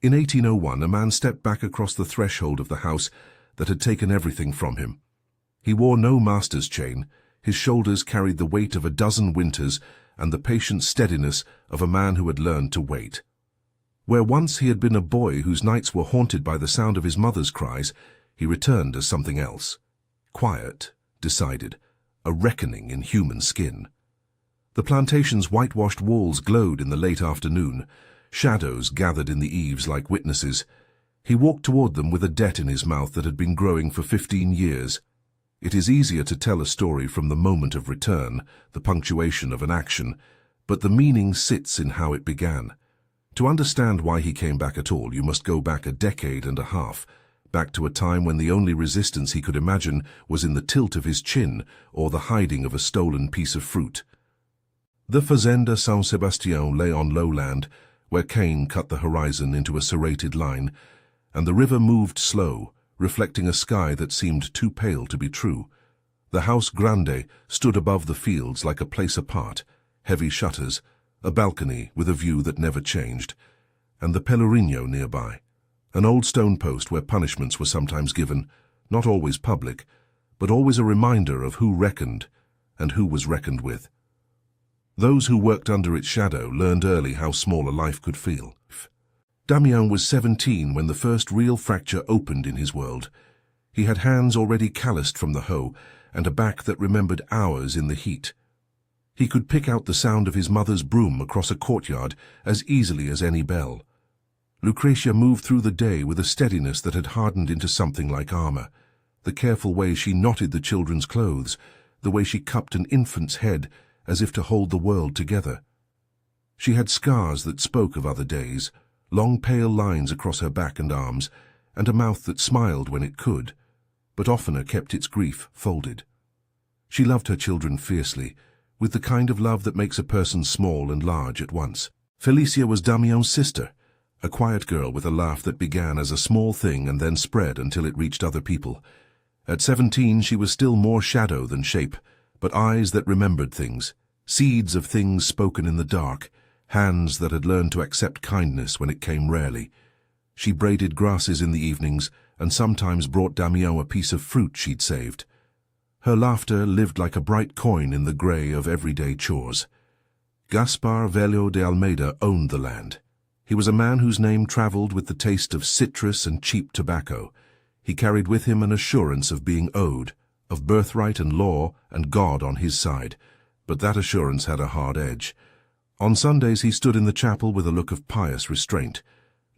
In 1801, a man stepped back across the threshold of the house that had taken everything from him. He wore no master's chain. His shoulders carried the weight of a dozen winters and the patient steadiness of a man who had learned to wait. Where once he had been a boy whose nights were haunted by the sound of his mother's cries, he returned as something else. Quiet, decided, a reckoning in human skin. The plantation's whitewashed walls glowed in the late afternoon. Shadows gathered in the eaves like witnesses. He walked toward them with a debt in his mouth that had been growing for 15 years. It is easier to tell a story from the moment of return, the punctuation of an action, but the meaning sits in how it began. To understand why he came back at all, you must go back a decade and a half, back to a time when the only resistance he could imagine was in the tilt of his chin or the hiding of a stolen piece of fruit. The Fazenda San Sebastian lay on lowland, where cane cut the horizon into a serrated line, and the river moved slow, reflecting a sky that seemed too pale to be true. The House Grande stood above the fields like a place apart, heavy shutters, a balcony with a view that never changed, and the Pelourinho nearby, an old stone post where punishments were sometimes given, not always public, but always a reminder of who reckoned and who was reckoned with. Those who worked under its shadow learned early how small a life could feel. Damian was 17 when the first real fracture opened in his world. He had hands already calloused from the hoe and a back that remembered hours in the heat. He could pick out the sound of his mother's broom across a courtyard as easily as any bell. Lucretia moved through the day with a steadiness that had hardened into something like armor. The careful way she knotted the children's clothes, the way she cupped an infant's head as if to hold the world together. She had scars that spoke of other days, long pale lines across her back and arms, and a mouth that smiled when it could, but oftener kept its grief folded. She loved her children fiercely, with the kind of love that makes a person small and large at once. Felicia was Damian's sister, a quiet girl with a laugh that began as a small thing and then spread until it reached other people. At 17, she was still more shadow than shape, but eyes that remembered things, seeds of things spoken in the dark, hands that had learned to accept kindness when it came rarely. She braided grasses in the evenings and sometimes brought Damian a piece of fruit she'd saved. Her laughter lived like a bright coin in the grey of everyday chores. Gaspar Velho de Almeida owned the land. He was a man whose name travelled with the taste of citrus and cheap tobacco. He carried with him an assurance of being owed, of birthright and law and God on his side, but that assurance had a hard edge. On Sundays he stood in the chapel with a look of pious restraint.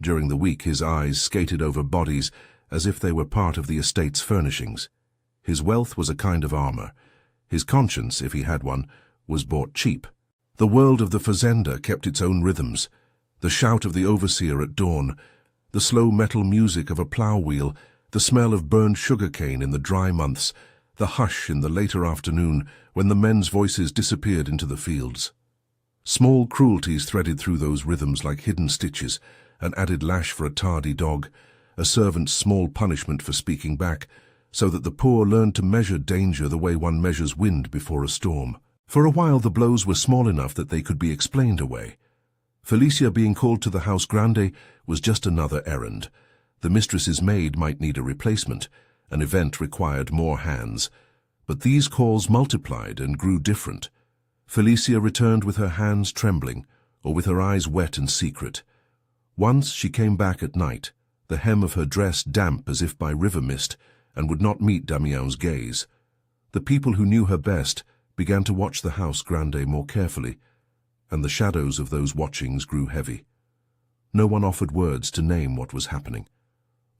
During the week his eyes skated over bodies as if they were part of the estate's furnishings. His wealth was a kind of armor. His conscience, if he had one, was bought cheap. The world of the fazenda kept its own rhythms. The shout of the overseer at dawn, the slow metal music of a plough wheel, the smell of burned sugarcane in the dry months, the hush in the later afternoon when the men's voices disappeared into the fields. Small cruelties threaded through those rhythms like hidden stitches, an added lash for a tardy dog, a servant's small punishment for speaking back, so that the poor learned to measure danger the way one measures wind before a storm. For a while the blows were small enough that they could be explained away. Felicia being called to the House Grande was just another errand. The mistress's maid might need a replacement. An event required more hands. But these calls multiplied and grew different. Felicia returned with her hands trembling, or with her eyes wet and secret. Once she came back at night, the hem of her dress damp as if by river mist, and would not meet Damian's gaze. The people who knew her best began to watch the House Grande more carefully, and the shadows of those watchings grew heavy. No one offered words to name what was happening.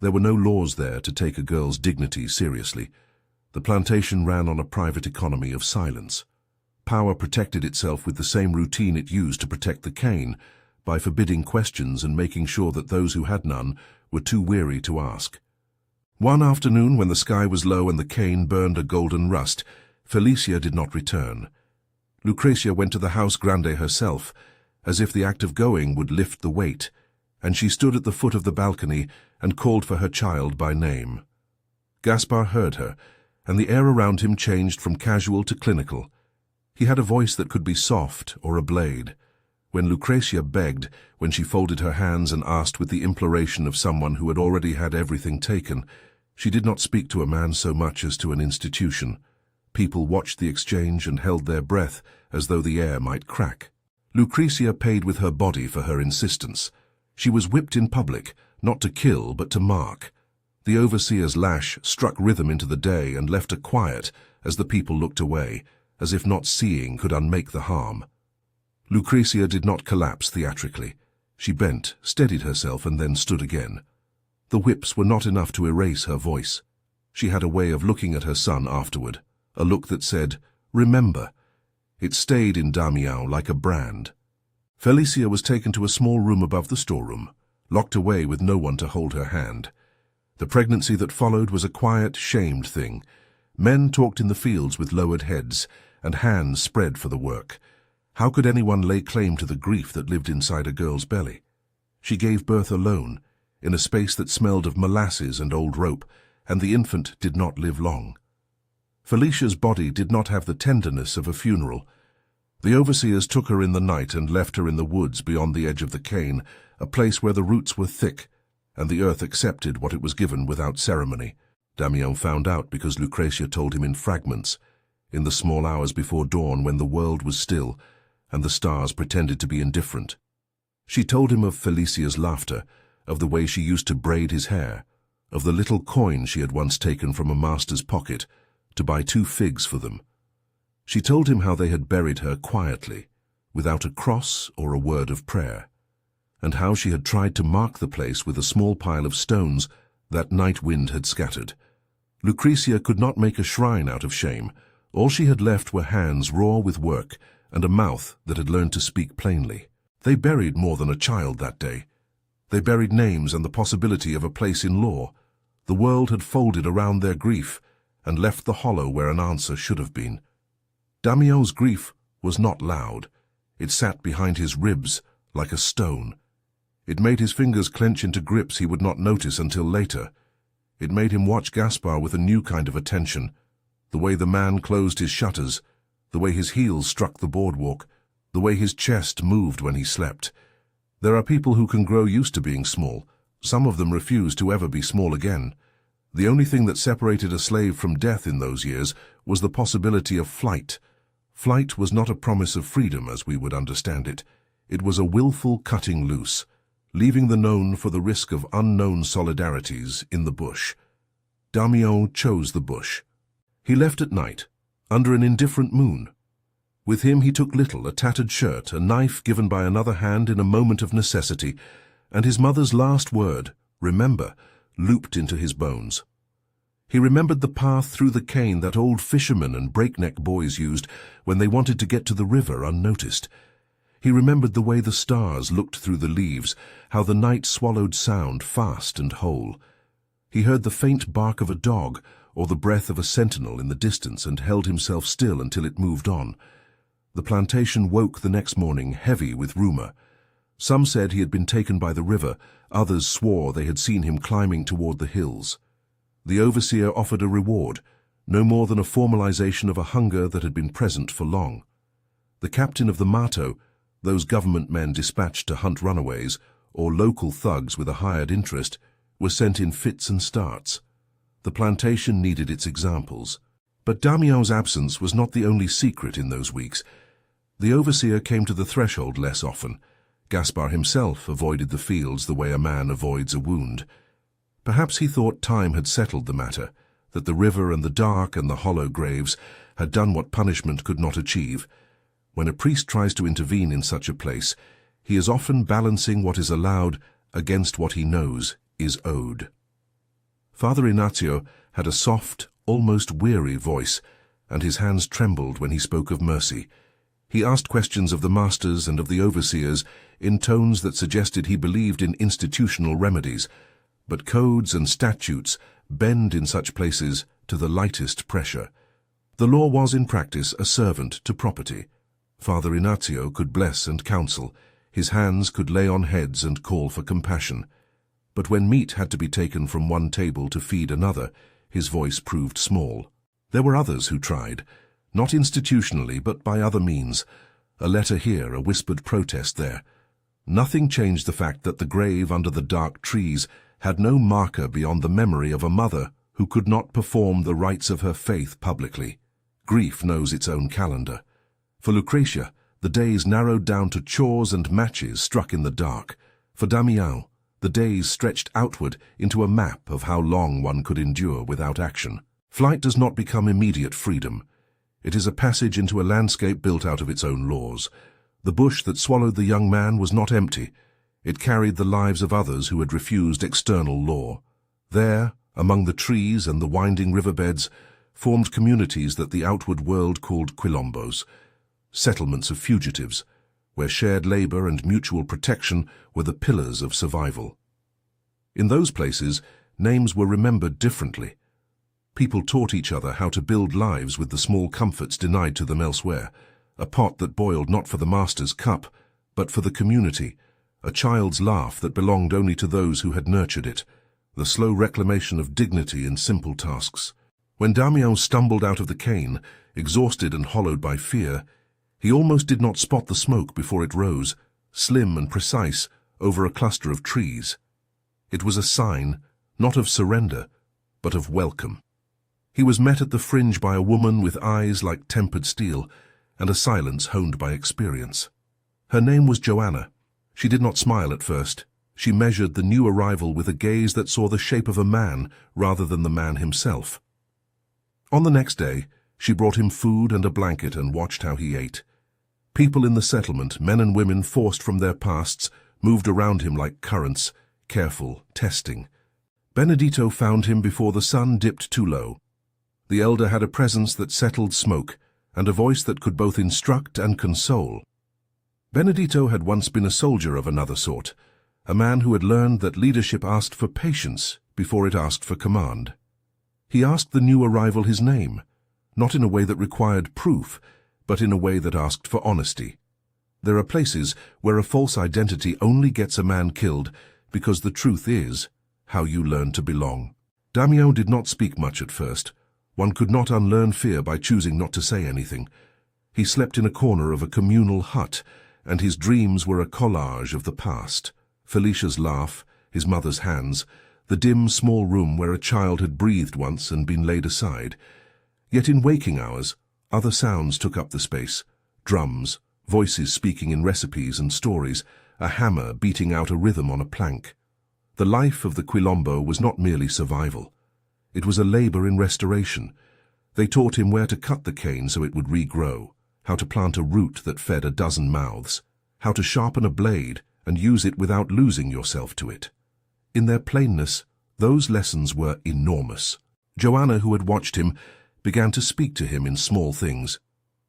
There were no laws there to take a girl's dignity seriously. The plantation ran on a private economy of silence. Power protected itself with the same routine it used to protect the cane, by forbidding questions and making sure that those who had none were too weary to ask. One afternoon, when the sky was low and the cane burned a golden rust, Felicia did not return. Lucretia went to the House Grande herself, as if the act of going would lift the weight, and she stood at the foot of the balcony and called for her child by name. Gaspar heard her, and the air around him changed from casual to clinical. He had a voice that could be soft or a blade. When Lucretia begged, when she folded her hands and asked with the imploration of someone who had already had everything taken, she did not speak to a man so much as to an institution. People watched the exchange and held their breath as though the air might crack. Lucretia paid with her body for her insistence. She was whipped in public, not to kill but to mark. The overseer's lash struck rhythm into the day and left a quiet as the people looked away, as if not seeing could unmake the harm. Lucretia did not collapse theatrically. She bent, steadied herself, and then stood again. The whips were not enough to erase her voice. She had a way of looking at her son afterward, a look that said, "Remember." It stayed in Damião like a brand. Felicia was taken to a small room above the storeroom, locked away with no one to hold her hand. The pregnancy that followed was a quiet, shamed thing. Men talked in the fields with lowered heads, and hands spread for the work. How could anyone lay claim to the grief that lived inside a girl's belly? She gave birth alone, in a space that smelled of molasses and old rope, and the infant did not live long. Felicia's body did not have the tenderness of a funeral. The overseers took her in the night and left her in the woods beyond the edge of the cane, a place where the roots were thick, and the earth accepted what it was given without ceremony. Damião found out because Lucretia told him in fragments, in the small hours before dawn when the world was still, and the stars pretended to be indifferent. She told him of Felicia's laughter, of the way she used to braid his hair, of the little coin she had once taken from a master's pocket to buy 2 figs for them. She told him how they had buried her quietly, without a cross or a word of prayer, and how she had tried to mark the place with a small pile of stones that night wind had scattered. Lucretia could not make a shrine out of shame. All she had left were hands raw with work and a mouth that had learned to speak plainly. They buried more than a child that day. They buried names and the possibility of a place in law. The world had folded around their grief and left the hollow where an answer should have been. Damião's grief was not loud. It sat behind his ribs like a stone. It made his fingers clench into grips he would not notice until later. It made him watch Gaspar with a new kind of attention, the way the man closed his shutters, the way his heels struck the boardwalk, the way his chest moved when he slept. There are people who can grow used to being small. Some of them refuse to ever be small again. The only thing that separated a slave from death in those years was the possibility of flight. Flight was not a promise of freedom as we would understand it. It was a willful cutting loose, leaving the known for the risk of unknown solidarities in the bush. Damião chose the bush. He left at night, under an indifferent moon. With him he took little, a tattered shirt, a knife given by another hand in a moment of necessity, and his mother's last word, "Remember," looped into his bones. He remembered the path through the cane that old fishermen and breakneck boys used when they wanted to get to the river unnoticed. He remembered the way the stars looked through the leaves, how the night swallowed sound fast and whole. He heard the faint bark of a dog or the breath of a sentinel in the distance and held himself still until it moved on. The plantation woke the next morning heavy with rumor. Some said he had been taken by the river, others swore they had seen him climbing toward the hills. The overseer offered a reward, no more than a formalization of a hunger that had been present for long. The captain of the Mato, those government men dispatched to hunt runaways, or local thugs with a hired interest, were sent in fits and starts. The plantation needed its examples. But Damião's absence was not the only secret in those weeks. The overseer came to the threshold less often. Gaspar himself avoided the fields the way a man avoids a wound. Perhaps he thought time had settled the matter, that the river and the dark and the hollow graves had done what punishment could not achieve. When a priest tries to intervene in such a place, he is often balancing what is allowed against what he knows is owed. Father Inácio had a soft, almost weary voice, and his hands trembled when he spoke of mercy. He asked questions of the masters and of the overseers in tones that suggested he believed in institutional remedies, but codes and statutes bend in such places to the lightest pressure. The law was in practice a servant to property. Father Inácio could bless and counsel, his hands could lay on heads and call for compassion. But when meat had to be taken from one table to feed another, his voice proved small. There were others who tried, not institutionally but by other means. a letter here, a whispered protest there. Nothing changed the fact that the grave under the dark trees had no marker beyond the memory of a mother who could not perform the rites of her faith publicly. Grief knows its own calendar. For Lucretia, the days narrowed down to chores and matches struck in the dark. For Damião, the days stretched outward into a map of how long one could endure without action. Flight does not become immediate freedom. It is a passage into a landscape built out of its own laws. The bush that swallowed the young man was not empty. It carried the lives of others who had refused external law. There, among the trees and the winding riverbeds, formed communities that the outward world called quilombos, settlements of fugitives, where shared labor and mutual protection were the pillars of survival. In those places, names were remembered differently. People taught each other how to build lives with the small comforts denied to them elsewhere, a pot that boiled not for the master's cup, but for the community, a child's laugh that belonged only to those who had nurtured it, the slow reclamation of dignity in simple tasks. When Damião stumbled out of the cane, exhausted and hollowed by fear, he almost did not spot the smoke before it rose, slim and precise, over a cluster of trees. It was a sign, not of surrender, but of welcome. He was met at the fringe by a woman with eyes like tempered steel, and a silence honed by experience. Her name was Joanna. She did not smile at first. She measured the new arrival with a gaze that saw the shape of a man rather than the man himself. On the next day, she brought him food and a blanket and watched how he ate. People in the settlement, men and women forced from their pasts, moved around him like currents, careful, testing. Benedito found him before the sun dipped too low. The elder had a presence that settled smoke, and a voice that could both instruct and console. Benedito had once been a soldier of another sort, a man who had learned that leadership asked for patience before it asked for command. He asked the new arrival his name, not in a way that required proof, but in a way that asked for honesty. There are places where a false identity only gets a man killed because the truth is how you learn to belong. Damião did not speak much at first. One could not unlearn fear by choosing not to say anything. He slept in a corner of a communal hut, and his dreams were a collage of the past. Felicia's laugh, his mother's hands, the dim, small room where a child had breathed once and been laid aside. Yet in waking hours, other sounds took up the space. Drums, voices speaking in recipes and stories, a hammer beating out a rhythm on a plank. The life of the Quilombo was not merely survival. It was a labor in restoration. They taught him where to cut the cane so it would regrow, how to plant a root that fed a dozen mouths, how to sharpen a blade and use it without losing yourself to it. In their plainness, those lessons were enormous. Joanna, who had watched him, began to speak to him in small things.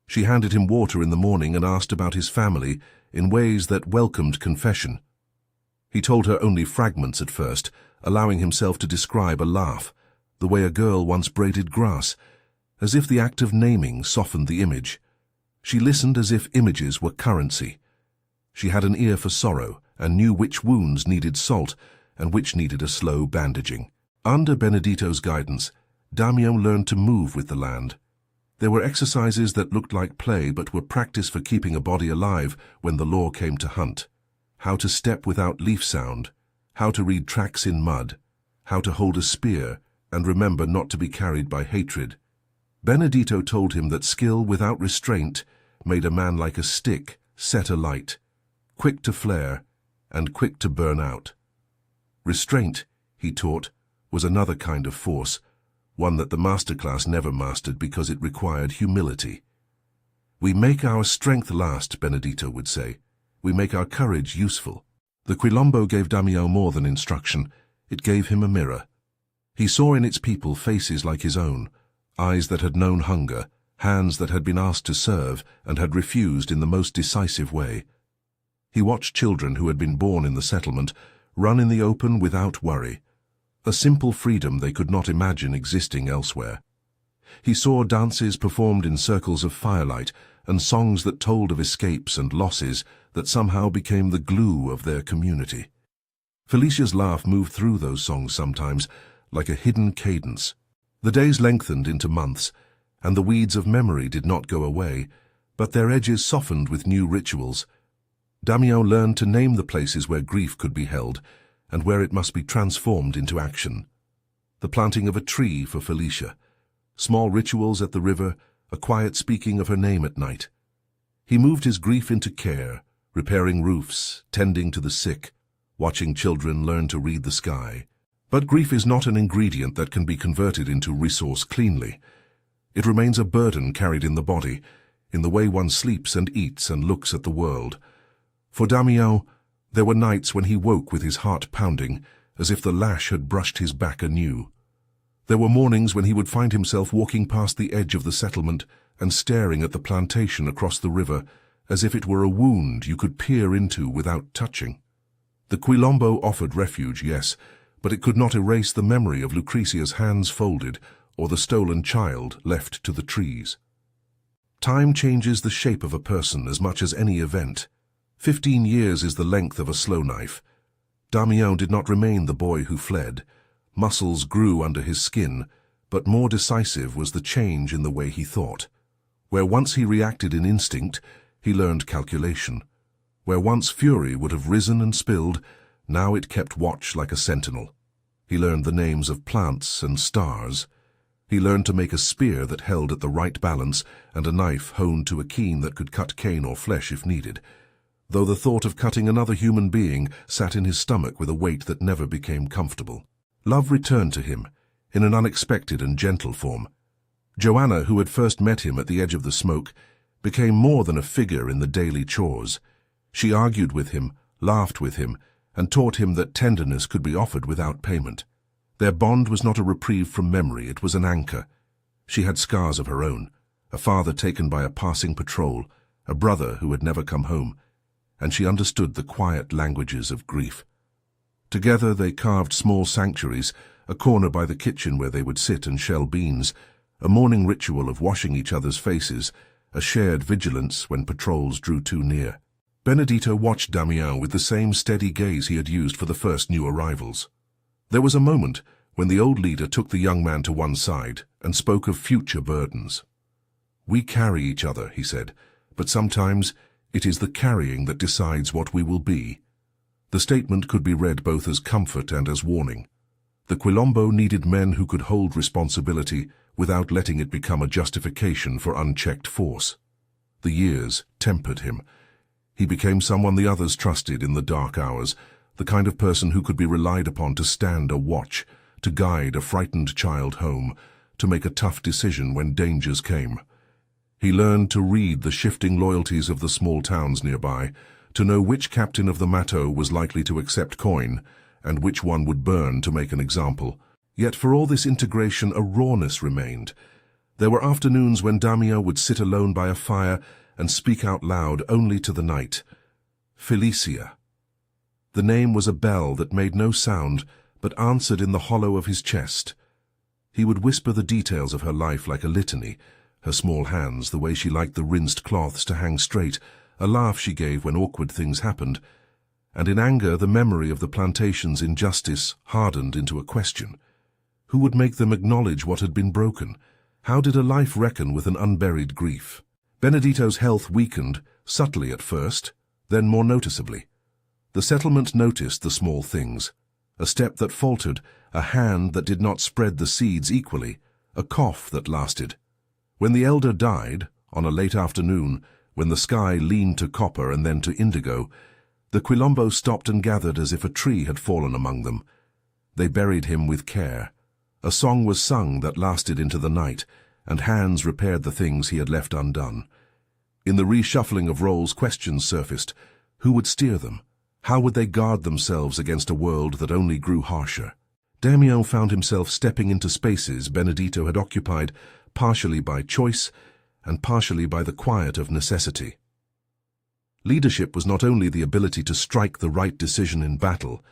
She handed him water in the morning and asked about his family in ways that welcomed confession. He told her only fragments at first, allowing himself to describe a laugh, the way a girl once braided grass, as if the act of naming softened the image. She listened as if images were currency. She had an ear for sorrow and knew which wounds needed salt and which needed a slow bandaging. Under Benedito's guidance, Damião learned to move with the land. There were exercises that looked like play but were practice for keeping a body alive when the law came to hunt. How to step without leaf sound, how to read tracks in mud, how to hold a spear and remember not to be carried by hatred. Benedito told him that skill without restraint made a man like a stick set alight, quick to flare and quick to burn out. Restraint, he taught, was another kind of force, one that the masterclass never mastered because it required humility. We make our strength last, Benedito would say. We make our courage useful. The Quilombo gave Damião more than instruction. It gave him a mirror. He saw in its people faces like his own, eyes that had known hunger, hands that had been asked to serve and had refused in the most decisive way. He watched children who had been born in the settlement run in the open without worry, a simple freedom they could not imagine existing elsewhere. He saw dances performed in circles of firelight and songs that told of escapes and losses that somehow became the glue of their community. Felicia's laugh moved through those songs sometimes, like a hidden cadence. The days lengthened into months, and the weeds of memory did not go away, but their edges softened with new rituals. Damião learned to name the places where grief could be held and where it must be transformed into action. The planting of a tree for Felicia, small rituals at the river, a quiet speaking of her name at night. He moved his grief into care, repairing roofs, tending to the sick, watching children learn to read the sky. But grief is not an ingredient that can be converted into resource cleanly. It remains a burden carried in the body, in the way one sleeps and eats and looks at the world. For Damião, there were nights when he woke with his heart pounding, as if the lash had brushed his back anew. There were mornings when he would find himself walking past the edge of the settlement and staring at the plantation across the river, as if it were a wound you could peer into without touching. The Quilombo offered refuge, yes, but it could not erase the memory of Lucrecia's hands folded or the stolen child left to the trees. Time changes the shape of a person as much as any event. 15 years is the length of a slow knife. Damião did not remain the boy who fled. Muscles grew under his skin, but more decisive was the change in the way he thought. Where once he reacted in instinct, he learned calculation. Where once fury would have risen and spilled, now it kept watch like a sentinel. He learned the names of plants and stars. He learned to make a spear that held at the right balance and a knife honed to a keen that could cut cane or flesh if needed, though the thought of cutting another human being sat in his stomach with a weight that never became comfortable. Love returned to him, in an unexpected and gentle form. Joanna, who had first met him at the edge of the smoke, became more than a figure in the daily chores. She argued with him, laughed with him, and taught him that tenderness could be offered without payment. Their bond was not a reprieve from memory, it was an anchor. She had scars of her own, a father taken by a passing patrol, a brother who had never come home, and she understood the quiet languages of grief. Together they carved small sanctuaries, a corner by the kitchen where they would sit and shell beans, a morning ritual of washing each other's faces, a shared vigilance when patrols drew too near. Benedito watched Damião with the same steady gaze he had used for the first new arrivals. There was a moment when the old leader took the young man to one side and spoke of future burdens. "We carry each other," he said, "but sometimes it is the carrying that decides what we will be." The statement could be read both as comfort and as warning. The Quilombo needed men who could hold responsibility without letting it become a justification for unchecked force. The years tempered him. He became someone the others trusted in the dark hours, the kind of person who could be relied upon to stand a watch, to guide a frightened child home, to make a tough decision when dangers came. He learned to read the shifting loyalties of the small towns nearby, to know which captain of the Mato was likely to accept coin, and which one would burn to make an example. Yet for all this integration, a rawness remained. There were afternoons when Damião would sit alone by a fire and speak out loud only to the night. Felicia. The name was a bell that made no sound, but answered in the hollow of his chest. He would whisper the details of her life like a litany, her small hands, the way she liked the rinsed cloths to hang straight, a laugh she gave when awkward things happened, and in anger the memory of the plantation's injustice hardened into a question. Who would make them acknowledge what had been broken? How did a life reckon with an unburied grief? Benedito's health weakened, subtly at first, then more noticeably. The settlement noticed the small things. A step that faltered, a hand that did not spread the seeds equally, a cough that lasted. When the elder died, on a late afternoon, when the sky leaned to copper and then to indigo, the Quilombo stopped and gathered as if a tree had fallen among them. They buried him with care. A song was sung that lasted into the night, and hands repaired the things he had left undone. In the reshuffling of roles, questions surfaced. Who would steer them? How would they guard themselves against a world that only grew harsher? Damião found himself stepping into spaces Benedito had occupied, partially by choice and partially by the quiet of necessity. Leadership was not only the ability to strike the right decision in battle,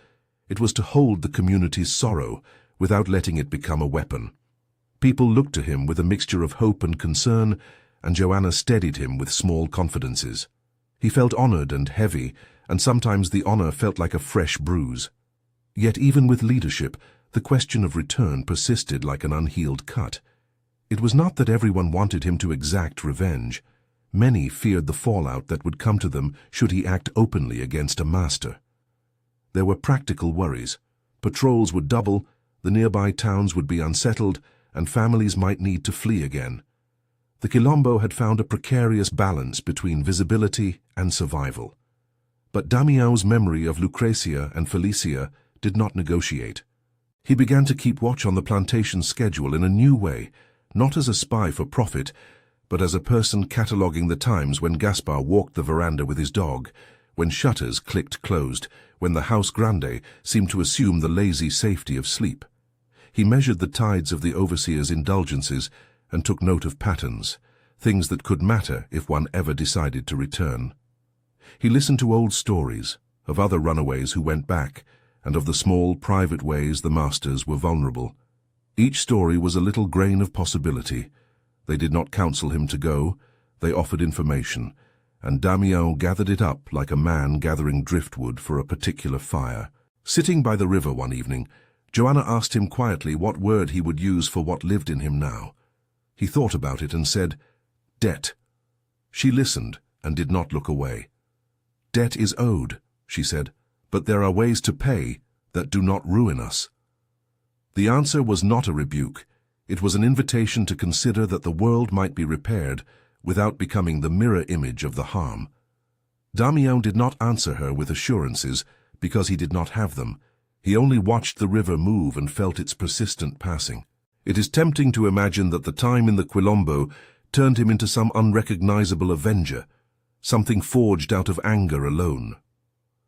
it was to hold the community's sorrow without letting it become a weapon. People looked to him with a mixture of hope and concern, and Joanna steadied him with small confidences. He felt honored and heavy, and sometimes the honor felt like a fresh bruise. Yet even with leadership, the question of return persisted like an unhealed cut. It was not that everyone wanted him to exact revenge. Many feared the fallout that would come to them should he act openly against a master. There were practical worries. Patrols would double, the nearby towns would be unsettled, and families might need to flee again. The Quilombo had found a precarious balance between visibility and survival. But Damião's memory of Lucrecia and Felicia did not negotiate. He began to keep watch on the plantation's schedule in a new way, not as a spy for profit, but as a person cataloguing the times when Gaspar walked the veranda with his dog, when shutters clicked closed, when the house grande seemed to assume the lazy safety of sleep. He measured the tides of the overseer's indulgences and took note of patterns, things that could matter if one ever decided to return. He listened to old stories of other runaways who went back, and of the small, private ways the masters were vulnerable. Each story was a little grain of possibility. They did not counsel him to go, they offered information, and Damião gathered it up like a man gathering driftwood for a particular fire. Sitting by the river one evening, Joanna asked him quietly what word he would use for what lived in him now. He thought about it and said, "Debt." She listened and did not look away. "Debt is owed," she said, "but there are ways to pay that do not ruin us." The answer was not a rebuke. It was an invitation to consider that the world might be repaired without becoming the mirror image of the harm. Damião did not answer her with assurances because he did not have them. He only watched the river move and felt its persistent passing. It is tempting to imagine that the time in the Quilombo turned him into some unrecognizable avenger, something forged out of anger alone.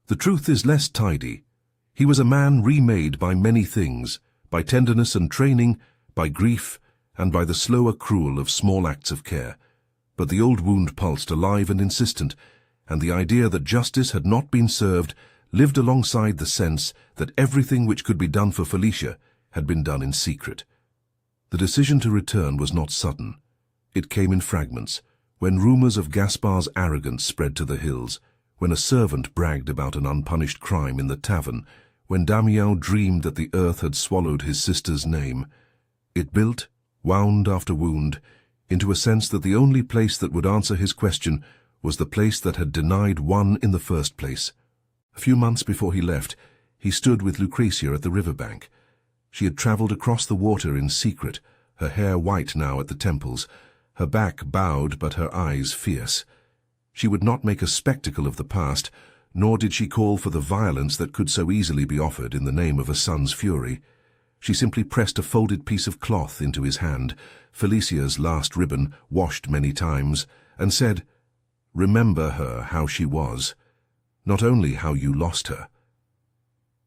The truth is less tidy. He was a man remade by many things, by tenderness and training, by grief, and by the slow accrual of small acts of care. But the old wound pulsed alive and insistent, and the idea that justice had not been served lived alongside the sense that everything which could be done for Felicia had been done in secret. The decision to return was not sudden. It came in fragments, when rumors of Gaspar's arrogance spread to the hills, when a servant bragged about an unpunished crime in the tavern, when Damião dreamed that the earth had swallowed his sister's name. It built, wound after wound, into a sense that the only place that would answer his question was the place that had denied one in the first place. A few months before he left, he stood with Lucrecia at the riverbank. She had traveled across the water in secret, her hair white now at the temples, her back bowed but her eyes fierce. She would not make a spectacle of the past, nor did she call for the violence that could so easily be offered in the name of a son's fury. She simply pressed a folded piece of cloth into his hand, Felicia's last ribbon, washed many times, and said, "Remember her how she was, not only how you lost her."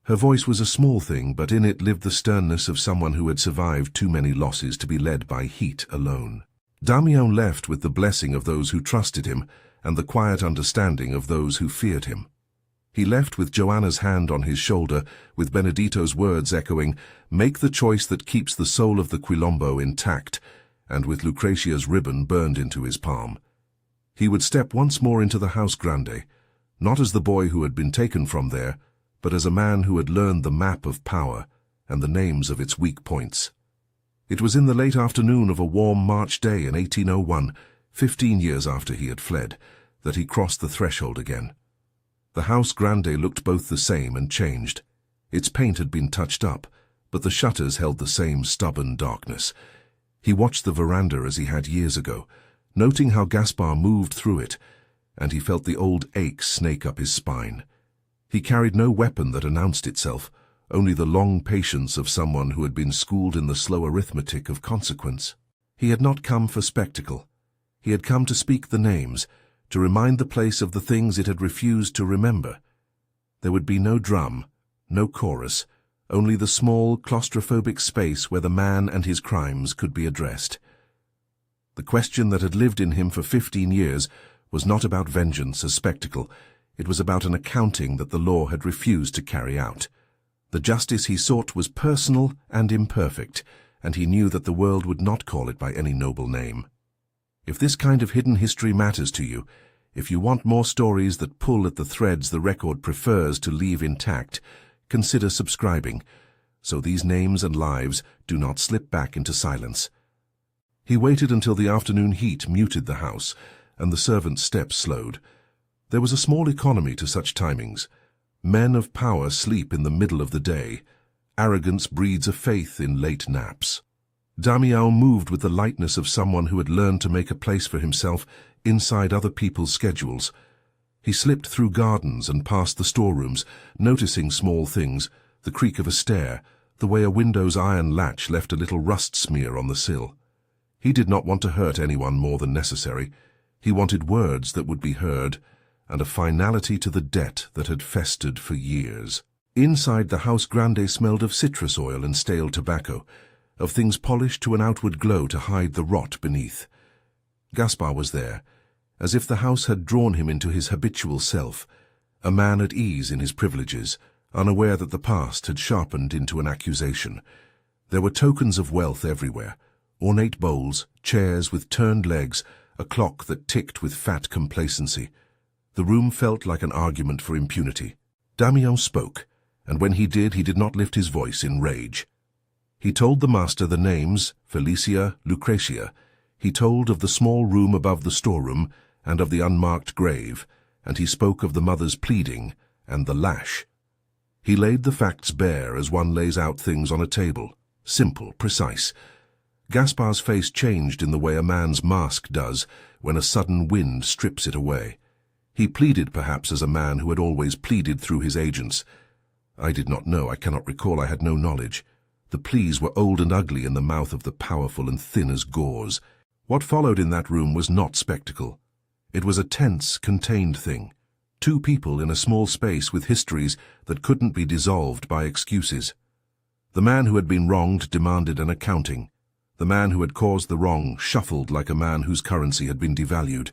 Her voice was a small thing, but in it lived the sternness of someone who had survived too many losses to be led by heat alone. Damião left with the blessing of those who trusted him and the quiet understanding of those who feared him. He left with Joanna's hand on his shoulder, with Benedito's words echoing, "Make the choice that keeps the soul of the Quilombo intact," and with Lucrecia's ribbon burned into his palm. He would step once more into the house grande, not as the boy who had been taken from there, but as a man who had learned the map of power and the names of its weak points. It was in the late afternoon of a warm March day in 1801, 15 years after he had fled, that he crossed the threshold again. The house grande looked both the same and changed. Its paint had been touched up, but the shutters held the same stubborn darkness. He watched the veranda as he had years ago, noting how Gaspar moved through it, and he felt the old ache snake up his spine. He carried no weapon that announced itself, only the long patience of someone who had been schooled in the slow arithmetic of consequence. He had not come for spectacle. He had come to speak the names, to remind the place of the things it had refused to remember. There would be no drum, no chorus, only the small, claustrophobic space where the man and his crimes could be addressed. The question that had lived in him for 15 years was not about vengeance as spectacle. It was about an accounting that the law had refused to carry out. The justice he sought was personal and imperfect, and he knew that the world would not call it by any noble name. If this kind of hidden history matters to you, if you want more stories that pull at the threads the record prefers to leave intact, consider subscribing, so these names and lives do not slip back into silence. He waited until the afternoon heat muted the house, and the servant's steps slowed. There was a small economy to such timings. Men of power sleep in the middle of the day. Arrogance breeds a faith in late naps. Damião moved with the lightness of someone who had learned to make a place for himself inside other people's schedules. He slipped through gardens and past the storerooms, noticing small things, the creak of a stair, the way a window's iron latch left a little rust smear on the sill. He did not want to hurt anyone more than necessary. He wanted words that would be heard, and a finality to the debt that had festered for years. Inside, the house grande smelled of citrus oil and stale tobacco, of things polished to an outward glow to hide the rot beneath. Gaspar was there, as if the house had drawn him into his habitual self, a man at ease in his privileges, unaware that the past had sharpened into an accusation. There were tokens of wealth everywhere, ornate bowls, chairs with turned legs, a clock that ticked with fat complacency. The room felt like an argument for impunity. Damião spoke, and when he did not lift his voice in rage. He told the master the names, Felicia, Lucretia. He told of the small room above the storeroom and of the unmarked grave, and he spoke of the mother's pleading and the lash. He laid the facts bare as one lays out things on a table, simple, precise. Gaspar's face changed in the way a man's mask does when a sudden wind strips it away. He pleaded perhaps as a man who had always pleaded through his agents. I did not know, I cannot recall, I had no knowledge. The pleas were old and ugly in the mouth of the powerful and thin as gauze. What followed in that room was not spectacle. It was a tense, contained thing. Two people in a small space with histories that couldn't be dissolved by excuses. The man who had been wronged demanded an accounting. The man who had caused the wrong shuffled like a man whose currency had been devalued.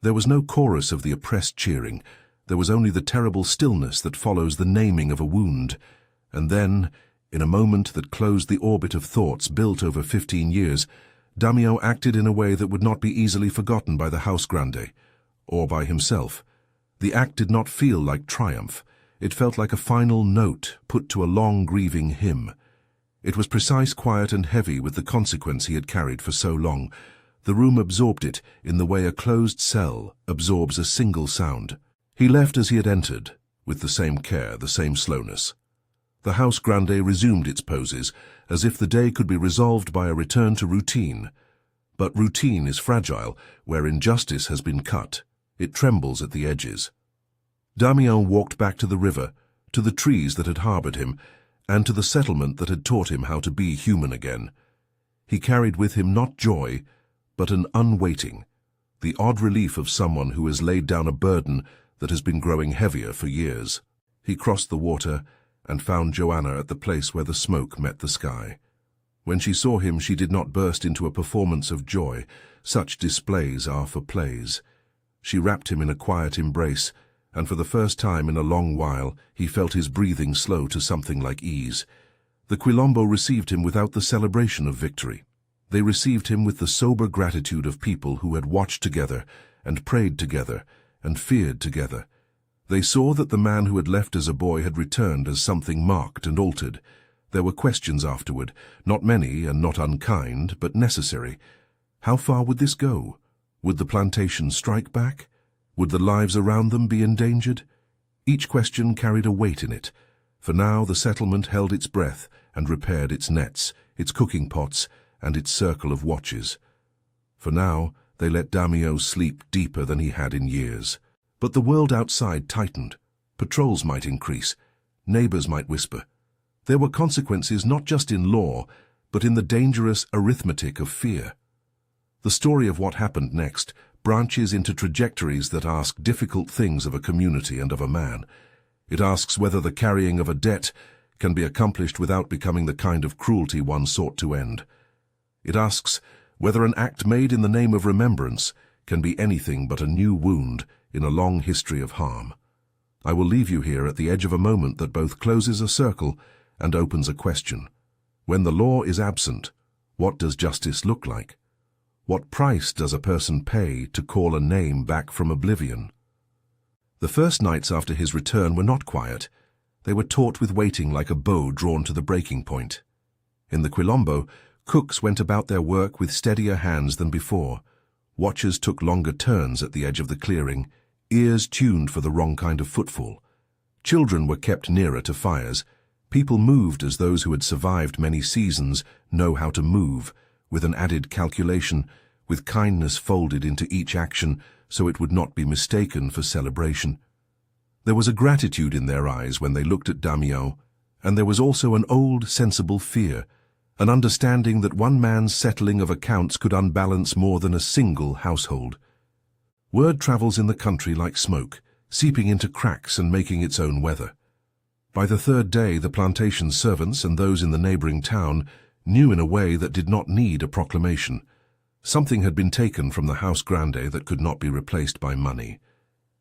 There was no chorus of the oppressed cheering. There was only the terrible stillness that follows the naming of a wound. And then, in a moment that closed the orbit of thoughts built over 15 years, Damião acted in a way that would not be easily forgotten by the house grande, or by himself. The act did not feel like triumph. It felt like a final note put to a long grieving hymn. It was precise, quiet, and heavy with the consequence he had carried for so long. The room absorbed it in the way a closed cell absorbs a single sound. He left as he had entered, with the same care, the same slowness. The house grande resumed its poses, as if the day could be resolved by a return to routine. But routine is fragile, where injustice has been cut. It trembles at the edges. Damião walked back to the river, to the trees that had harbored him, and to the settlement that had taught him how to be human again. He carried with him not joy, but an unweighting, the odd relief of someone who has laid down a burden that has been growing heavier for years. He crossed the water and found Joanna at the place where the smoke met the sky. When she saw him, she did not burst into a performance of joy. Such displays are for plays. She wrapped him in a quiet embrace, and for the first time in a long while he felt his breathing slow to something like ease. The Quilombo received him without the celebration of victory. They received him with the sober gratitude of people who had watched together, and prayed together, and feared together. They saw that the man who had left as a boy had returned as something marked and altered. There were questions afterward, not many and not unkind, but necessary. How far would this go? Would the plantation strike back? Would the lives around them be endangered? Each question carried a weight in it. For now the settlement held its breath and repaired its nets, its cooking pots, and its circle of watches. For now they let Damião sleep deeper than he had in years. But the world outside tightened. Patrols might increase. Neighbors might whisper. There were consequences not just in law, but in the dangerous arithmetic of fear. The story of what happened next branches into trajectories that ask difficult things of a community and of a man. It asks whether the carrying of a debt can be accomplished without becoming the kind of cruelty one sought to end. It asks whether an act made in the name of remembrance can be anything but a new wound in a long history of harm. I will leave you here at the edge of a moment that both closes a circle and opens a question. When the law is absent, what does justice look like? What price does a person pay to call a name back from oblivion? The first nights after his return were not quiet. They were taut with waiting like a bow drawn to the breaking point. In the Quilombo, cooks went about their work with steadier hands than before. Watchers took longer turns at the edge of the clearing, ears tuned for the wrong kind of footfall. Children were kept nearer to fires. People moved as those who had survived many seasons know how to move, with an added calculation, with kindness folded into each action so it would not be mistaken for celebration. There was a gratitude in their eyes when they looked at Damião, and there was also an old, sensible fear, an understanding that one man's settling of accounts could unbalance more than a single household. Word travels in the country like smoke, seeping into cracks and making its own weather. By the third day, the plantation servants and those in the neighboring town knew in a way that did not need a proclamation. Something had been taken from the house grande that could not be replaced by money.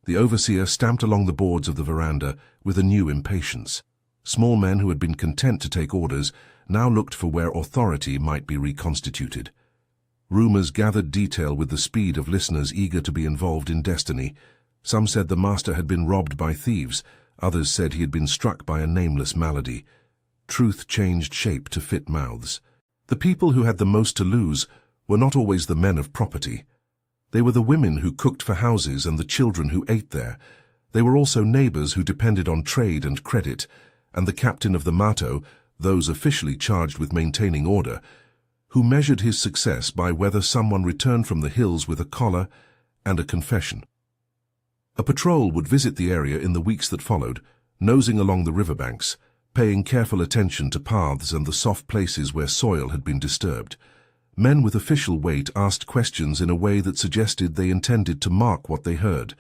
The overseer stamped along the boards of the veranda with a new impatience. Small men who had been content to take orders now looked for where authority might be reconstituted. Rumors gathered detail with the speed of listeners eager to be involved in destiny. Some said the master had been robbed by thieves. Others said he had been struck by a nameless malady. Truth changed shape to fit mouths. The people who had the most to lose were not always the men of property. They were the women who cooked for houses and the children who ate there. They were also neighbors who depended on trade and credit, and the captain of the mato, those officially charged with maintaining order, who measured his success by whether someone returned from the hills with a collar and a confession. A patrol would visit the area in the weeks that followed, nosing along the riverbanks, paying careful attention to paths and the soft places where soil had been disturbed. Men with official weight asked questions in a way that suggested they intended to mark what they heard.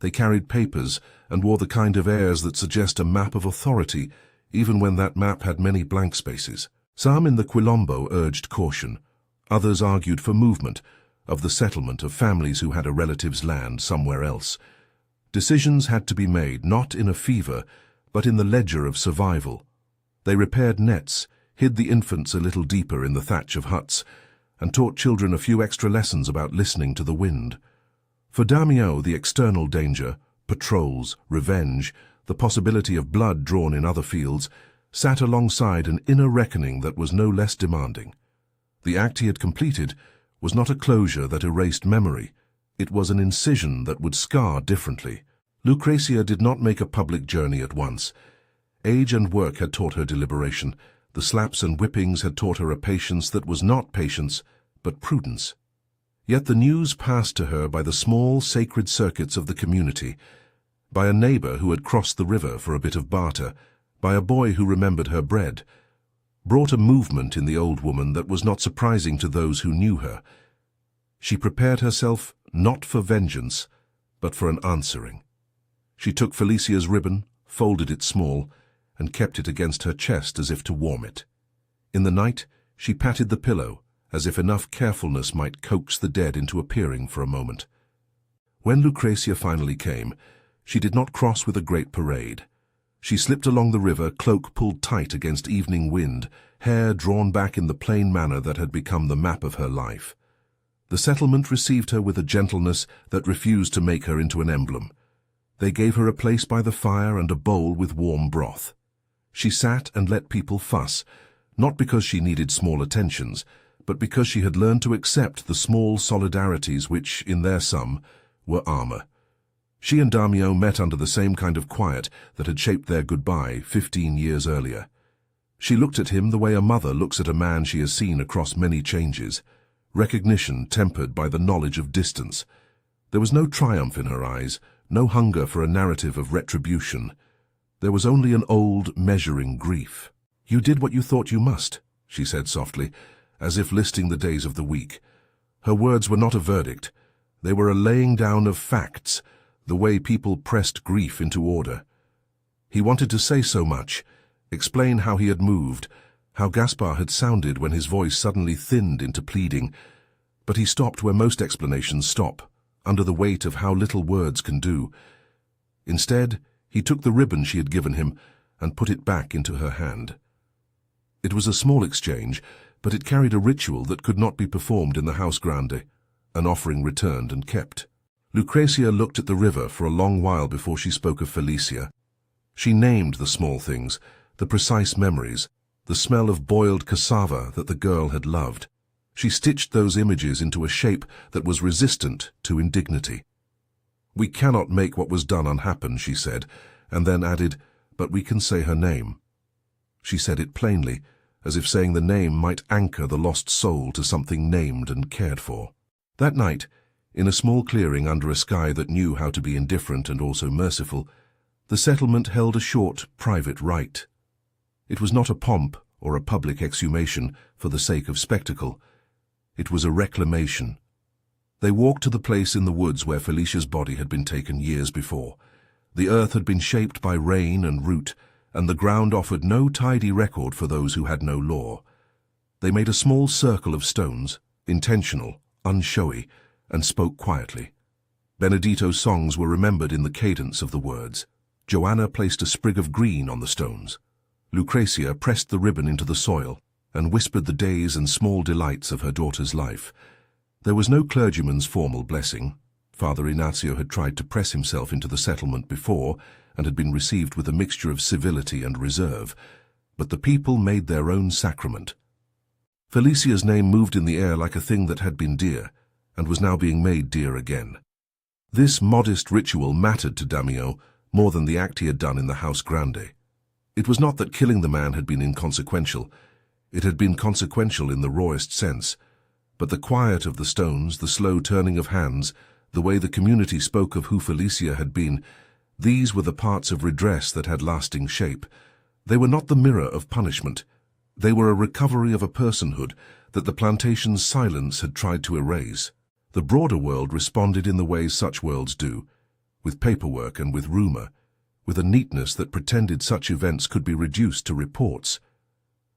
They carried papers and wore the kind of airs that suggest a map of authority, even when that map had many blank spaces. Some in the Quilombo urged caution. Others argued for movement, of the settlement of families who had a relative's land somewhere else. Decisions had to be made, not in a fever, but in the ledger of survival. They repaired nets, hid the infants a little deeper in the thatch of huts, and taught children a few extra lessons about listening to the wind. For Damião, the external danger, patrols, revenge, the possibility of blood drawn in other fields, sat alongside an inner reckoning that was no less demanding. The act he had completed was not a closure that erased memory. It was an incision that would scar differently. Lucrecia did not make a public journey at once. Age and work had taught her deliberation. The slaps and whippings had taught her a patience that was not patience, but prudence. Yet the news passed to her by the small, sacred circuits of the community, by a neighbor who had crossed the river for a bit of barter, by a boy who remembered her bread, brought a movement in the old woman that was not surprising to those who knew her. She prepared herself not for vengeance, but for an answering. She took Felicia's ribbon, folded it small, and kept it against her chest as if to warm it. In the night, she patted the pillow, as if enough carefulness might coax the dead into appearing for a moment. When Lucrecia finally came, she did not cross with a great parade. She slipped along the river, cloak pulled tight against evening wind, hair drawn back in the plain manner that had become the map of her life. The settlement received her with a gentleness that refused to make her into an emblem. They gave her a place by the fire and a bowl with warm broth. She sat and let people fuss, not because she needed small attentions, but because she had learned to accept the small solidarities which, in their sum, were armor. She and Damião met under the same kind of quiet that had shaped their goodbye 15 years earlier. She looked at him the way a mother looks at a man she has seen across many changes, recognition tempered by the knowledge of distance. There was no triumph in her eyes, no hunger for a narrative of retribution. There was only an old, measuring grief. "You did what you thought you must," she said softly, as if listing the days of the week. Her words were not a verdict. They were a laying down of facts, the way people pressed grief into order. He wanted to say so much, explain how he had moved, how Gaspar had sounded when his voice suddenly thinned into pleading, but he stopped where most explanations stop, under the weight of how little words can do. Instead, he took the ribbon she had given him and put it back into her hand. It was a small exchange, but it carried a ritual that could not be performed in the house grande, an offering returned and kept. Lucrecia looked at the river for a long while before she spoke of Felicia. She named the small things, the precise memories, the smell of boiled cassava that the girl had loved. She stitched those images into a shape that was resistant to indignity. "We cannot make what was done unhappen," she said, and then added, "but we can say her name." She said it plainly, as if saying the name might anchor the lost soul to something named and cared for. That night, in a small clearing under a sky that knew how to be indifferent and also merciful, the settlement held a short, private rite. It was not a pomp or a public exhumation for the sake of spectacle. It was a reclamation. They walked to the place in the woods where Felicia's body had been taken years before. The earth had been shaped by rain and root, and the ground offered no tidy record for those who had no law. They made a small circle of stones, intentional, unshowy, and spoke quietly. Benedito's songs were remembered in the cadence of the words. Joanna placed a sprig of green on the stones. Lucretia pressed the ribbon into the soil and whispered the days and small delights of her daughter's life. There was no clergyman's formal blessing. Father Ignazio had tried to press himself into the settlement before and had been received with a mixture of civility and reserve, but the people made their own sacrament. Felicia's name moved in the air like a thing that had been dear and was now being made dear again. This modest ritual mattered to Damiano more than the act he had done in the House Grande. It was not that killing the man had been inconsequential. It had been consequential in the rawest sense. But the quiet of the stones, the slow turning of hands, the way the community spoke of who Felicia had been, these were the parts of redress that had lasting shape. They were not the mirror of punishment. They were a recovery of a personhood that the plantation's silence had tried to erase. The broader world responded in the ways such worlds do, with paperwork and with rumor, with a neatness that pretended such events could be reduced to reports.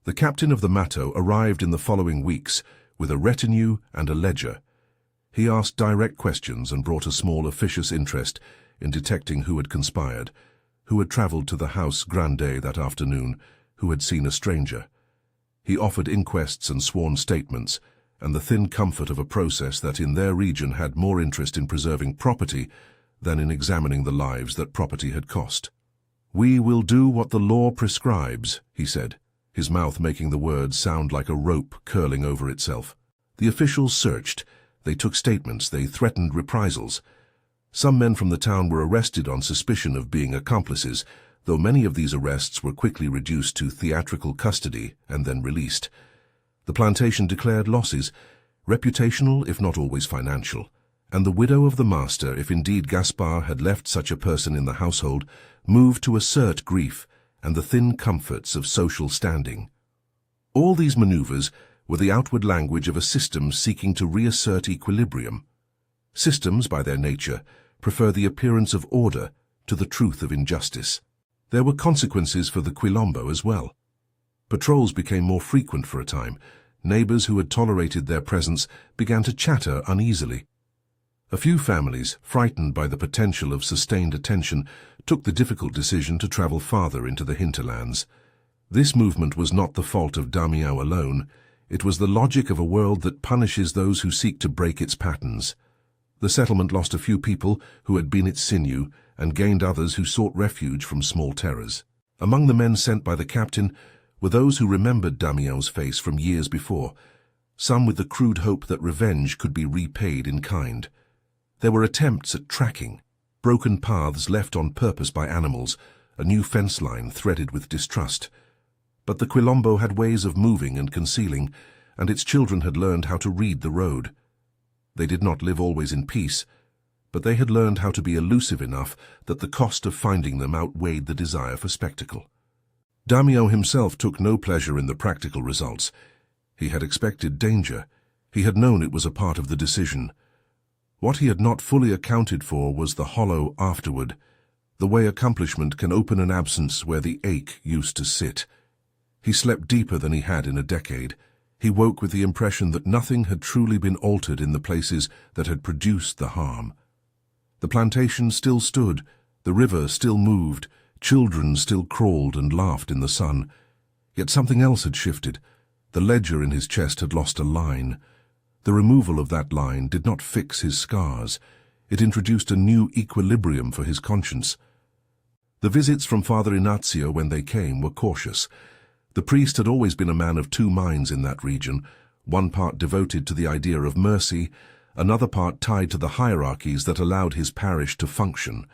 The captain of the Mato arrived in the following weeks with a retinue and a ledger. He asked direct questions and brought a small officious interest in detecting who had conspired, who had traveled to the House Grande that afternoon, who had seen a stranger. He offered inquests and sworn statements, and the thin comfort of a process that in their region had more interest in preserving property than in examining the lives that property had cost. "We will do what the law prescribes," he said, his mouth making the words sound like a rope curling over itself. The officials searched. They took statements. They threatened reprisals. Some men from the town were arrested on suspicion of being accomplices, though many of these arrests were quickly reduced to theatrical custody and then released. The plantation declared losses, reputational if not always financial, and the widow of the master, if indeed Gaspar had left such a person in the household, moved to assert grief and the thin comforts of social standing. All these maneuvers were the outward language of a system seeking to reassert equilibrium. Systems, by their nature, prefer the appearance of order to the truth of injustice. There were consequences for the Quilombo as well. Patrols became more frequent for a time. Neighbors who had tolerated their presence began to chatter uneasily. A few families, frightened by the potential of sustained attention, took the difficult decision to travel farther into the hinterlands. This movement was not the fault of Damiao alone. It was the logic of a world that punishes those who seek to break its patterns. The settlement lost a few people who had been its sinew and gained others who sought refuge from small terrors. Among the men sent by the captain were those who remembered Damiao's face from years before, some with the crude hope that revenge could be repaid in kind. There were attempts at tracking, broken paths left on purpose by animals, a new fence line threaded with distrust. But the Quilombo had ways of moving and concealing, and its children had learned how to read the road. They did not live always in peace, but they had learned how to be elusive enough that the cost of finding them outweighed the desire for spectacle. Damiao himself took no pleasure in the practical results. He had expected danger. He had known it was a part of the decision. What he had not fully accounted for was the hollow afterward, the way accomplishment can open an absence where the ache used to sit. He slept deeper than he had in a decade. He woke with the impression that nothing had truly been altered in the places that had produced the harm. The plantation still stood, the river still moved, children still crawled and laughed in the sun. Yet something else had shifted. The ledger in his chest had lost a line. The removal of that line did not fix his scars. It introduced a new equilibrium for his conscience. The visits from Father Ignazio, when they came, were cautious. The priest had always been a man of two minds in that region, one part devoted to the idea of mercy, another part tied to the hierarchies that allowed his parish to function.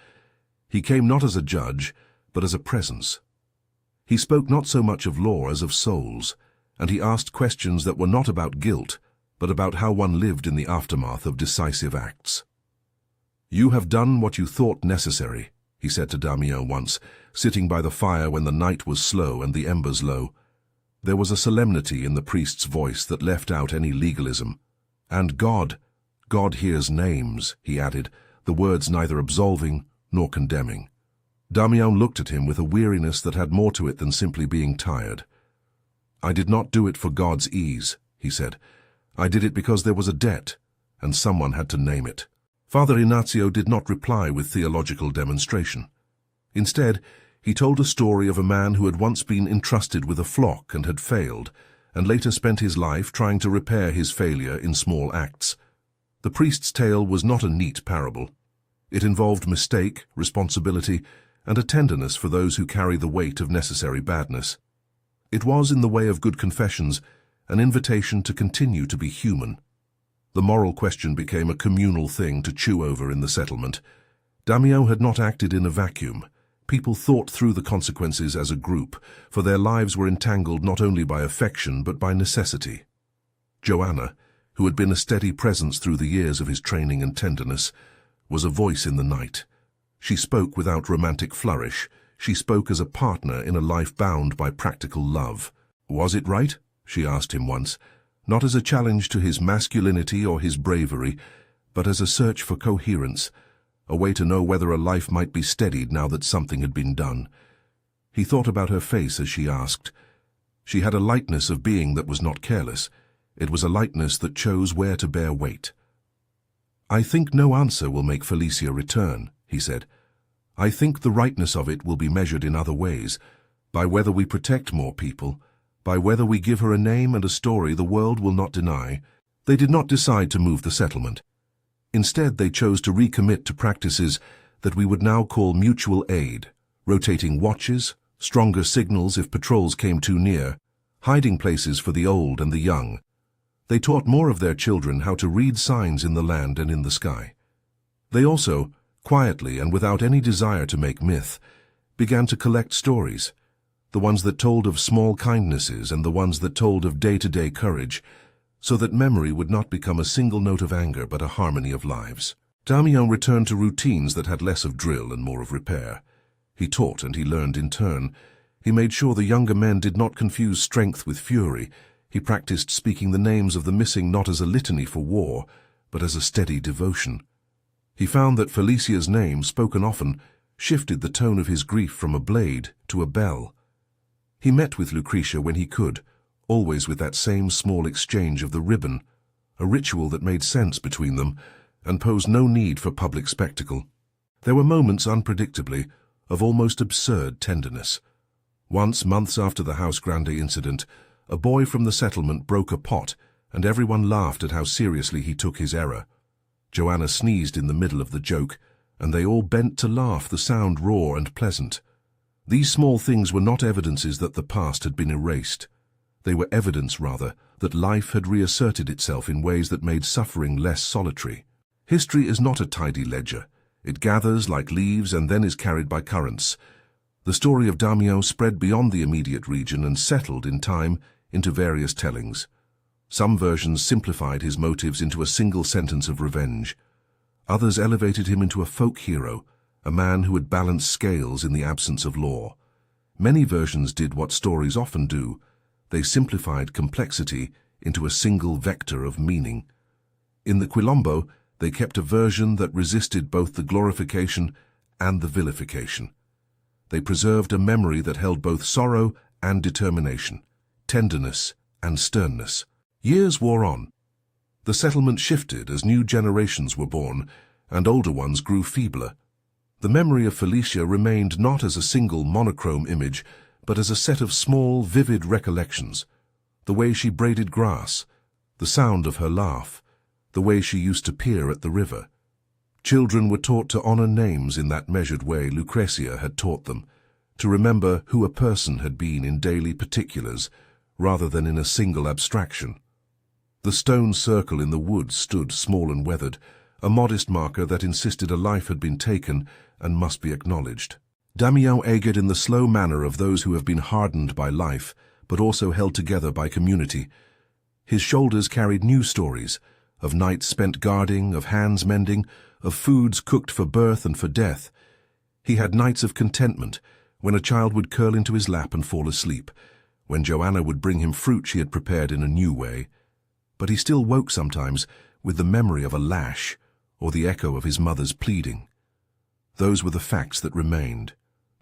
He came not as a judge, but as a presence. He spoke not so much of law as of souls, and he asked questions that were not about guilt, but about how one lived in the aftermath of decisive acts. "You have done what you thought necessary," he said to Damiens once, sitting by the fire when the night was slow and the embers low. There was a solemnity in the priest's voice that left out any legalism. "And God hears names," he added, the words neither absolving nor condemning. Damiens looked at him with a weariness that had more to it than simply being tired. "I did not do it for God's ease," he said. "I did it because there was a debt, and someone had to name it." Father Ignazio did not reply with theological demonstration. Instead, he told a story of a man who had once been entrusted with a flock and had failed, and later spent his life trying to repair his failure in small acts. The priest's tale was not a neat parable. It involved mistake, responsibility, and a tenderness for those who carry the weight of necessary badness. It was, in the way of good confessions, an invitation to continue to be human. The moral question became a communal thing to chew over in the settlement. Damiens had not acted in a vacuum. People thought through the consequences as a group, for their lives were entangled not only by affection but by necessity. Joanna, who had been a steady presence through the years of his training and tenderness, was a voice in the night. She spoke without romantic flourish. She spoke as a partner in a life bound by practical love. "Was it right?" she asked him once, not as a challenge to his masculinity or his bravery, but as a search for coherence, a way to know whether a life might be steadied now that something had been done. He thought about her face as she asked. She had a lightness of being that was not careless. It was a lightness that chose where to bear weight. "I think no answer will make Felicia return," he said. "I think the rightness of it will be measured in other ways, by whether we protect more people, by whether we give her a name and a story the world will not deny." They did not decide to move the settlement. Instead, they chose to recommit to practices that we would now call mutual aid, rotating watches, stronger signals if patrols came too near, hiding places for the old and the young. They taught more of their children how to read signs in the land and in the sky. They also, quietly and without any desire to make myth, began to collect stories, the ones that told of small kindnesses and the ones that told of day-to-day courage, so that memory would not become a single note of anger but a harmony of lives. Damiens returned to routines that had less of drill and more of repair. He taught and he learned in turn. He made sure the younger men did not confuse strength with fury. He practiced speaking the names of the missing not as a litany for war, but as a steady devotion. He found that Felicia's name, spoken often, shifted the tone of his grief from a blade to a bell. He met with Lucretia when he could, always with that same small exchange of the ribbon, a ritual that made sense between them and posed no need for public spectacle. There were moments, unpredictably, of almost absurd tenderness. Once, months after the House Grande incident, a boy from the settlement broke a pot, and everyone laughed at how seriously he took his error. Joanna sneezed in the middle of the joke, and they all bent to laugh, the sound raw and pleasant. These small things were not evidences that the past had been erased. They were evidence, rather, that life had reasserted itself in ways that made suffering less solitary. History is not a tidy ledger. It gathers like leaves and then is carried by currents. The story of Damiens spread beyond the immediate region and settled in time into various tellings. Some versions simplified his motives into a single sentence of revenge. Others elevated him into a folk hero, a man who had balanced scales in the absence of law. Many versions did what stories often do. They simplified complexity into a single vector of meaning. In the Quilombo, they kept a version that resisted both the glorification and the vilification. They preserved a memory that held both sorrow and determination, tenderness and sternness. Years wore on. The settlement shifted as new generations were born, and older ones grew feebler. The memory of Felicia remained not as a single monochrome image, but as a set of small, vivid recollections. The way she braided grass, the sound of her laugh, the way she used to peer at the river. Children were taught to honor names in that measured way Lucretia had taught them, to remember who a person had been in daily particulars, rather than in a single abstraction. The stone circle in the woods stood small and weathered, a modest marker that insisted a life had been taken and must be acknowledged. Damião aged in the slow manner of those who have been hardened by life, but also held together by community. His shoulders carried new stories, of nights spent guarding, of hands mending, of foods cooked for birth and for death. He had nights of contentment, when a child would curl into his lap and fall asleep, when Joanna would bring him fruit she had prepared in a new way. But he still woke sometimes with the memory of a lash or the echo of his mother's pleading. Those were the facts that remained.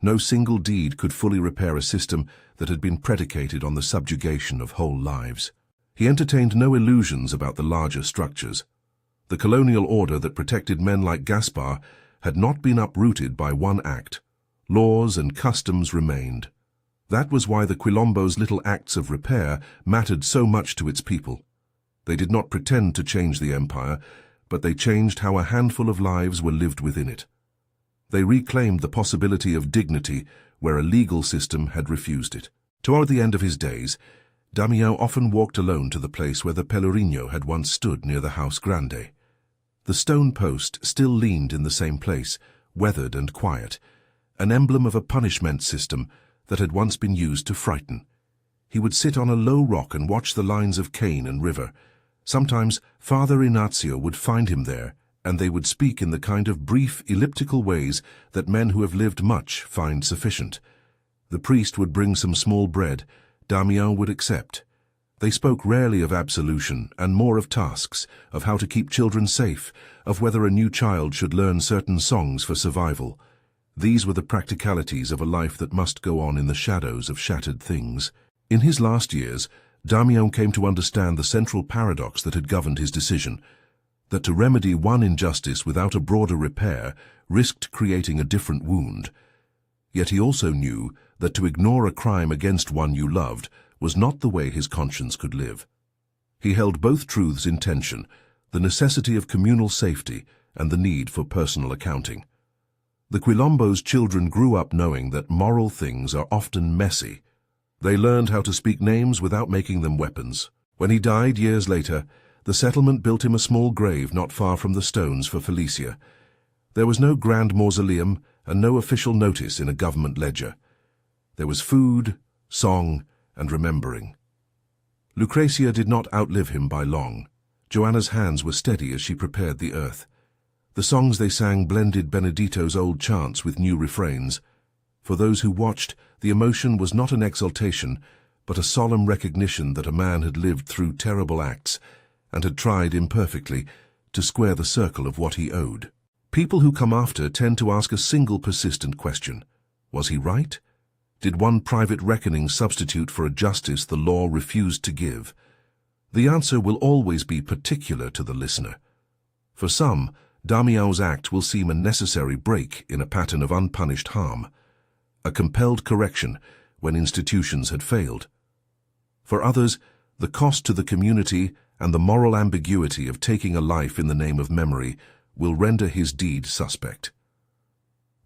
No single deed could fully repair a system that had been predicated on the subjugation of whole lives. He entertained no illusions about the larger structures. The colonial order that protected men like Gaspar had not been uprooted by one act. Laws and customs remained. That was why the Quilombo's little acts of repair mattered so much to its people. They did not pretend to change the empire, but they changed how a handful of lives were lived within it. They reclaimed the possibility of dignity where a legal system had refused it. Toward the end of his days, Damião often walked alone to the place where the Pelourinho had once stood near the House Grande. The stone post still leaned in the same place, weathered and quiet, an emblem of a punishment system that had once been used to frighten. He would sit on a low rock and watch the lines of cane and river. Sometimes Father Inácio would find him there, and they would speak in the kind of brief, elliptical ways that men who have lived much find sufficient. The priest would bring some small bread. Damião would accept. They spoke rarely of absolution and more of tasks, of how to keep children safe, of whether a new child should learn certain songs for survival. These were the practicalities of a life that must go on in the shadows of shattered things. In his last years, Damião came to understand the central paradox that had governed his decision, that to remedy one injustice without a broader repair risked creating a different wound. Yet he also knew that to ignore a crime against one you loved was not the way his conscience could live. He held both truths in tension, the necessity of communal safety and the need for personal accounting. The Quilombo's children grew up knowing that moral things are often messy. They learned how to speak names without making them weapons. When he died years later, the settlement built him a small grave not far from the stones for Felicia. There was no grand mausoleum and no official notice in a government ledger. There was food, song, and remembering. Lucrecia did not outlive him by long. Joanna's hands were steady as she prepared the earth. The songs they sang blended Benedito's old chants with new refrains. For those who watched, the emotion was not an exultation, but a solemn recognition that a man had lived through terrible acts and had tried imperfectly to square the circle of what he owed. People who come after tend to ask a single persistent question. Was he right? Did one private reckoning substitute for a justice the law refused to give? The answer will always be particular to the listener. For some, Damião's act will seem a necessary break in a pattern of unpunished harm, a compelled correction when institutions had failed. For others, the cost to the community and the moral ambiguity of taking a life in the name of memory will render his deed suspect.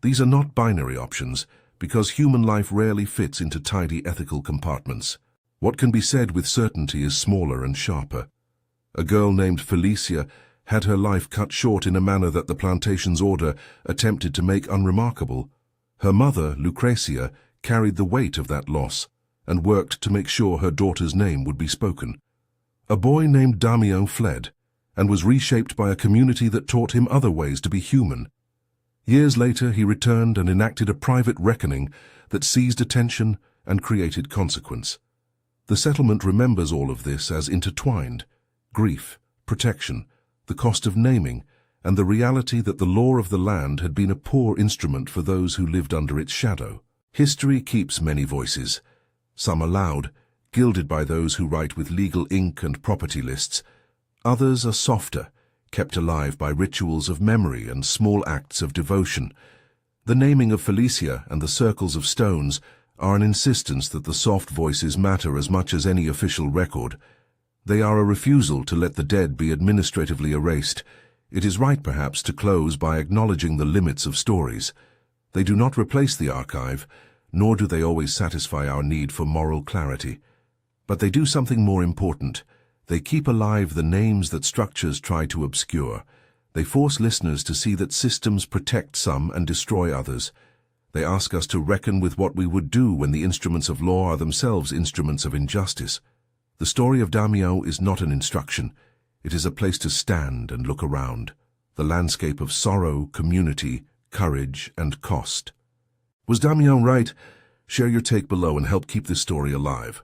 These are not binary options, because human life rarely fits into tidy ethical compartments. What can be said with certainty is smaller and sharper. A girl named Felicia had her life cut short in a manner that the Plantation's order attempted to make unremarkable. Her mother, Lucrecia, carried the weight of that loss and worked to make sure her daughter's name would be spoken. A boy named Damião fled and was reshaped by a community that taught him other ways to be human. Years later, he returned and enacted a private reckoning that seized attention and created consequence. The settlement remembers all of this as intertwined: grief, protection, the cost of naming, and the reality that the law of the land had been a poor instrument for those who lived under its shadow. History keeps many voices. Some are loud, gilded by those who write with legal ink and property lists. Others are softer, kept alive by rituals of memory and small acts of devotion. The naming of Felicia and the circles of stones are an insistence that the soft voices matter as much as any official record. They are a refusal to let the dead be administratively erased. It is right, perhaps, to close by acknowledging the limits of stories. They do not replace the archive, nor do they always satisfy our need for moral clarity. But they do something more important. They keep alive the names that structures try to obscure. They force listeners to see that systems protect some and destroy others. They ask us to reckon with what we would do when the instruments of law are themselves instruments of injustice. The story of Damião is not an instruction. It is a place to stand and look around, the landscape of sorrow, community, courage, and cost. Was Damião right? Share your take below and help keep this story alive.